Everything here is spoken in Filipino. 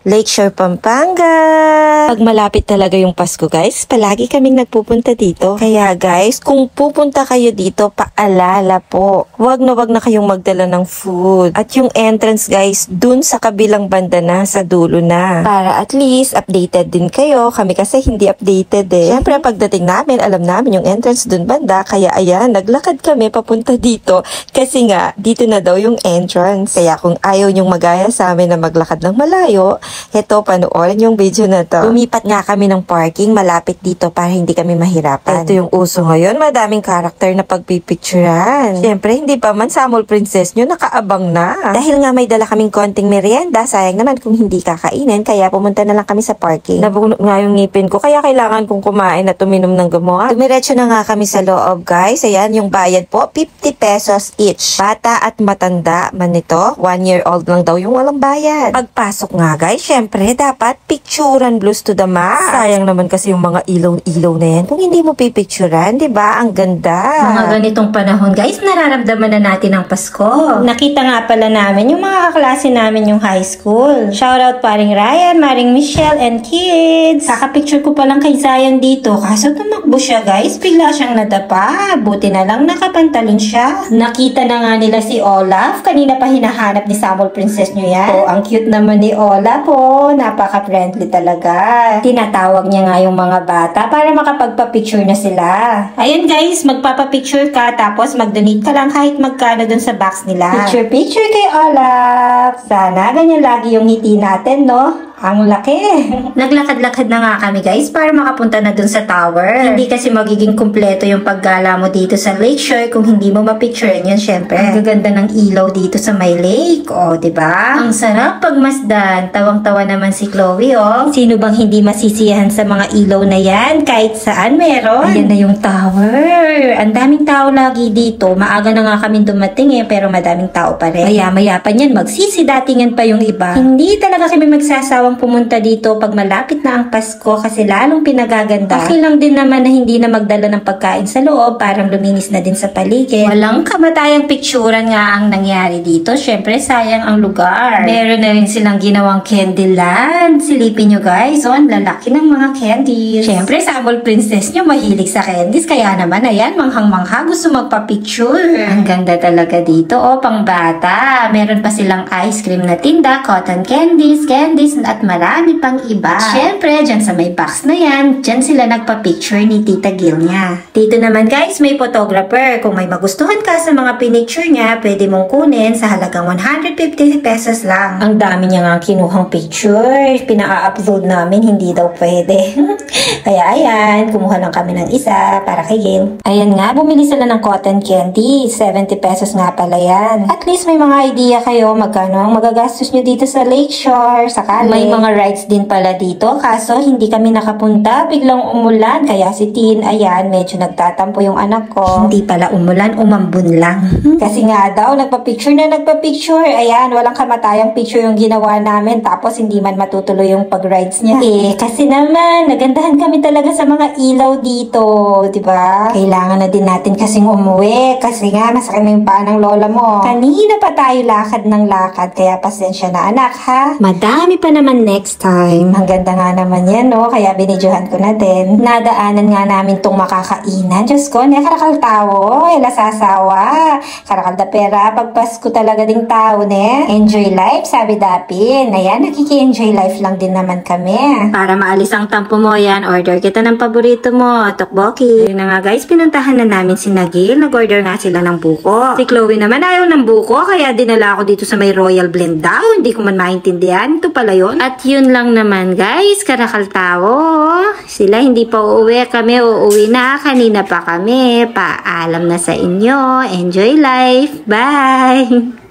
Lakeshore, Pampanga. Pag malapit talaga yung Pasko guys, palagi kaming nagpupunta dito. Kaya guys, kung pupunta kayo dito, paalala po, wag na kayong magdala ng food. At yung entrance guys, dun sa kabilang banda na, sa dulo na. Para at least updated din kayo. Kami kasi hindi updated eh. Siyempre pagdating namin, alam namin yung entrance dun banda. Kaya ayan, naglakad kami papunta dito. Kasi nga, dito na daw yung entrance. Kaya kung ayaw nyong magaya sa amin na maglakad ng malayo, heto, panoorin yung video na to. Lumipat nga kami ng parking malapit dito para hindi kami mahirapan. Ito yung uso ngayon, madaming karakter na pagpipicturan. Siyempre, hindi pa man Samol Princess nyo nakaabang na. Dahil nga may dala kaming konting merienda, sayang naman kung hindi kakainin, kaya pumunta na lang kami sa parking. Nabuno nga yung ngipin ko, kaya kailangan kong kumain at uminom ng gamot. Dumiretso na nga kami sa loob guys. Ayan, yung bayad po, 50 pesos each. Bata at matanda man ito, 1 year old lang daw yung walang bayad. Pagpasok nga guys, syempre, dapat picturean blues to the max. Sayang naman kasi yung mga ilaw-ilaw na yan. Kung hindi mo pipicturean, di ba? Ang ganda. Mga ganitong panahon, guys, nararamdaman na natin ang Pasko. Nakita nga pala namin yung mga kaklase namin yung high school. Shoutout paring Ryan, Maring Michelle, and kids. Kakapicture ko pa lang kay Zion dito. Kaso tumakbo siya, guys. Bigla siyang nadapa. Buti na lang nakapantalon siya. Nakita na nga nila si Olaf. Kanina pa hinahanap ni Samol Princess nyo yan. Oh, ang cute naman ni Olaf. Oh, napaka-friendly talaga. Tinatawag niya nga yung mga bata para makapagpa-picture na sila. Ayan guys, magpapa-picture ka tapos mag-donate ka lang kahit magkano dun sa box nila. Picture kay Olaf. Sana ganyan lagi yung ngiti natin, no? Ang laki. Naglakad-lakad na nga kami guys para makapunta na dun sa tower. Hindi kasi magiging kumpleto yung paggala mo dito sa Lakeshore kung hindi mo mapicturean yun syempre. Ang gaganda ng ilaw dito sa may lake. O, diba? Ang sarap pagmasdan. Tawang-tawa naman si Chloe, oh. Sino bang hindi masisiyahan sa mga ilaw na yan? Kahit saan meron. Ayan na yung tower. Ang daming tao lagi dito. Maaga na nga kami dumating eh, pero madaming tao pa rin. Maya-maya pa niyan, magsisidatingan pa yung iba. Hindi talaga kami magsasawang pumunta dito pag malapit na ang Pasko kasi lalong pinagaganda. Okay lang din naman na hindi na magdala ng pagkain sa loob, parang luminis na din sa paligid. Walang kamatayang picturean nga ang nangyari dito. Syempre, sayang ang lugar. Meron na rin silang ginawang Candyland. Silipin nyo guys, oh, ang lalaki ng mga candies. Syempre, Samol Princess nyo mahilig sa candies, kaya naman, ayan, manghang-mangha gusto magpa-picture. Ang ganda talaga dito, oh, pang bata. Meron pa silang ice cream na tinda, cotton candies, at marami pang iba. Siyempre, dyan sa may box na yan, dyan sila nagpa-picture ni Tita Gil niya. Dito naman guys, may photographer. Kung may magustuhan ka sa mga pinicture niya, pwede mong kunin sa halagang 150 pesos lang. Ang dami niya nga kinuhang picture. Pina-upload namin, hindi daw pwede. Kaya ayan, kumuha lang kami ng isa para kay Gil. Ayan nga, bumili sila ng cotton candy. 70 pesos nga pala yan. At least may mga idea kayo magkano ang magagastos nyo dito sa Lakeshore, sa may mga rides din pala dito, kaso hindi kami nakapunta, biglang umulan, kaya si Tin, ayan, medyo nagtatampo yung anak ko. Hindi pala umulan, umambun lang. Kasi nga daw, nagpa-picture, ayan, walang kamatayang picture yung ginawa namin, tapos hindi man matutuloy yung pag-rides niya. Kasi naman, nagandahan kami talaga sa mga ilaw dito, diba? Kailangan na din natin kasing umuwi, kasi nga, masakit na yung paa ng lola mo. Kanina pa tayo lakad ng lakad, kaya pasensya na anak, ha? Madami pa naman next time. Ang ganda nga naman yan, no? Kaya binidyohan ko na din. Nadaanan nga namin tong makakainan. Diyos ko, niya karakal tao. Lasasawa. Karakal da pera. Pagpasko talaga ding tao, ne? Enjoy life, sabi Dapin. Ayan, nakiki-enjoy life lang din naman kami. Para maalis ang tampo mo, yan, order kita ng paborito mo, tokboki. Yun na nga guys, pinuntahan na namin si Nagil. Nag-order nga sila ng buko. Si Chloe naman ayaw ng buko, kaya dinala ako dito sa may Royal Blend daw. Hindi ko man maintindihan. Ito pala yun. At yun lang naman guys, karakal tao. Sila hindi pa uuwi, kami uuwi na. Kanina pa kami. Paalam na sa inyo. Enjoy life. Bye!